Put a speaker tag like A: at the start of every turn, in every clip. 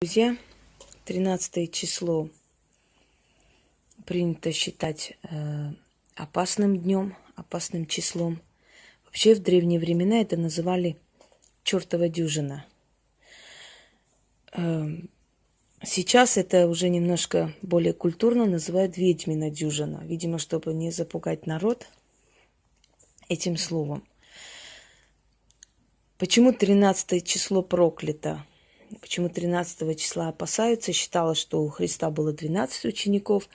A: Друзья, 13 число принято считать опасным днем, опасным числом. Вообще в древние времена это называли чертова дюжина. Сейчас это уже немножко более культурно называют ведьмина дюжина. Видимо, чтобы не запугать народ этим словом. Почему 13 число проклято? Почему 13 числа опасаются? Считалось, что у Христа было 12 учеников,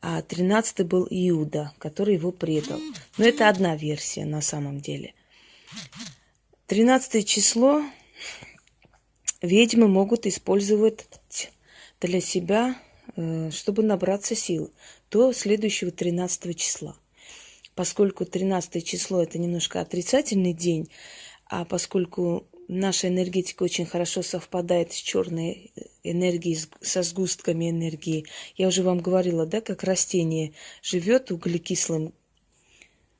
A: а 13 был Иуда, который его предал. Но это одна версия на самом деле. 13 число ведьмы могут использовать для себя, чтобы набраться сил до следующего 13 числа. Поскольку 13 число это немножко отрицательный день, а поскольку наша энергетика очень хорошо совпадает с черной энергией, со сгустками энергии. Я уже вам говорила, да, как растение живет углекислым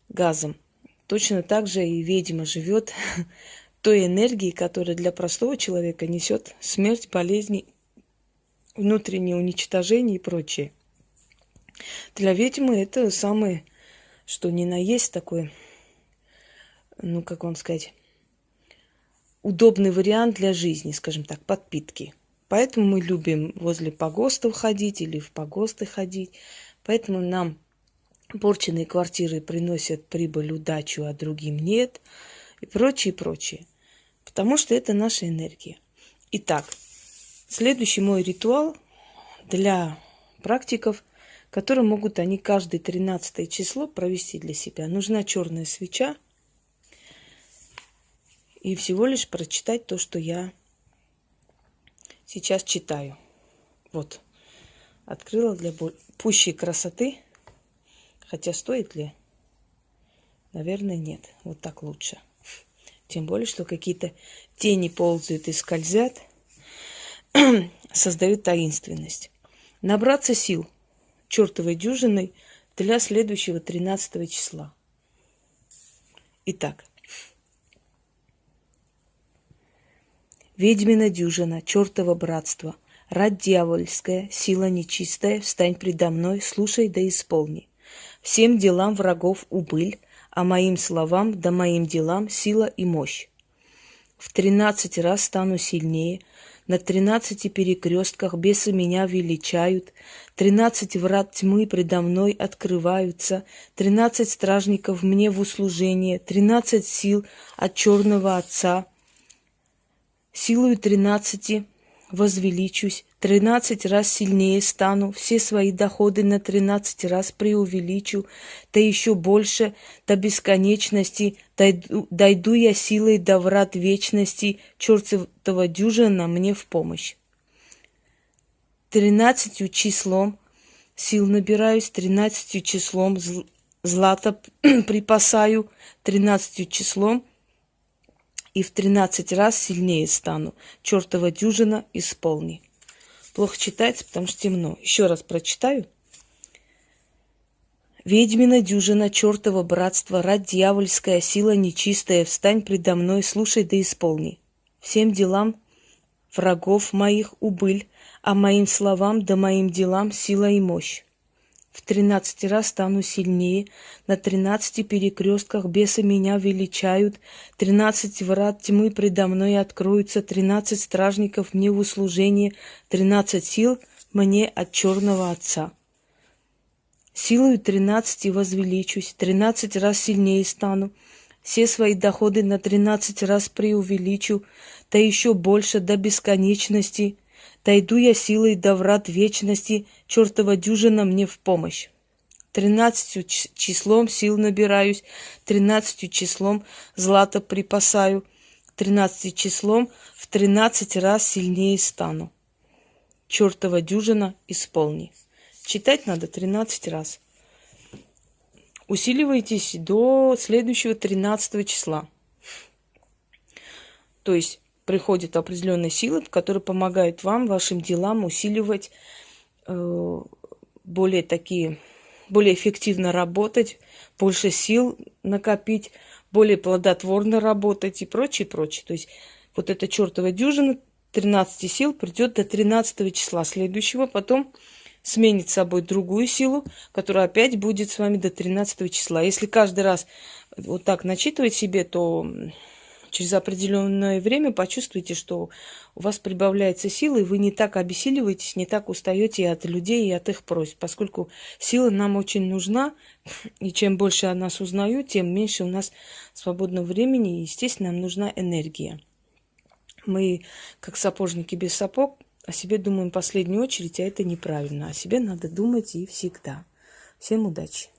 A: газом. Точно так же и ведьма живет той энергией, которая для простого человека несет смерть, болезни, внутреннее уничтожение и прочее. Для ведьмы это самое, что ни на есть такое, как вам сказать, удобный вариант для жизни, скажем так, подпитки. Поэтому мы любим возле погостов ходить или в погосты ходить. Поэтому нам порченные квартиры приносят прибыль, удачу, а другим нет. И прочее, прочее. Потому что это наша энергия. Итак, следующий мой ритуал для практиков, которые могут они каждое 13 число провести для себя. Нужна черная свеча. И всего лишь прочитать то, что я сейчас читаю. Вот. Открыла для пущей красоты. Хотя стоит ли? Наверное, нет. Вот так лучше. Тем более, что какие-то тени ползают и скользят. Создают таинственность. Набраться сил чертовой дюжиной для следующего 13 числа. Итак. Ведьмина дюжина, чертово братство, рать дьявольская, сила нечистая, встань предо мной, слушай да исполни. Всем делам врагов убыль, а моим словам да моим делам сила и мощь. В 13 раз стану сильнее, на 13 перекрестках бесы меня величают, 13 врат тьмы предо мной открываются, 13 стражников мне в услужение, 13 сил от черного отца. Силою 13 возвеличусь, 13 раз сильнее стану, все свои доходы на 13 раз преувеличу, да еще больше, до бесконечности, дойду я силой до врат вечности, чертова дюжина мне в помощь. 13 числом сил набираюсь, 13 числом злато припасаю, 13 числом и в 13 раз сильнее стану. Чертова дюжина исполни. Плохо читается, потому что темно. Еще раз прочитаю. Ведьмина дюжина, чертова братство, рать дьявольская, сила нечистая, встань предо мной, слушай да исполни. Всем делам врагов моих убыль, а моим словам да моим делам сила и мощь. В 13 раз стану сильнее, на 13 перекрестках бесы меня величают, 13 врат тьмы предо мной откроются, 13 стражников мне в услужение, 13 сил мне от черного отца. Силою 13 возвеличусь, 13 раз сильнее стану, все свои доходы на 13 раз преувеличу, да еще больше до бесконечности. Дойду я силой до врат вечности, чертова дюжина мне в помощь. 13 числом сил набираюсь, 13 числом злато припасаю, 13 числом в 13 раз сильнее стану. Чертова дюжина исполни. Читать надо 13 раз. Усиливайтесь до следующего 13 числа. То есть приходят определенные силы, которые помогают вам, вашим делам усиливать, более эффективно работать, больше сил накопить, более плодотворно работать и прочее, прочее. То есть вот эта чертова дюжина 13 сил придет до 13 числа следующего, потом сменит собой другую силу, которая опять будет с вами до 13 числа. Если каждый раз вот так начитывать себе, то через определенное время почувствуете, что у вас прибавляется сила, и вы не так обессиливаетесь, не так устаете от людей и от их просьб, поскольку сила нам очень нужна, и чем больше о нас узнаю, тем меньше у нас свободного времени, и, естественно, нам нужна энергия. Мы, как сапожники без сапог, о себе думаем в последнюю очередь, а это неправильно. О себе надо думать и всегда. Всем удачи!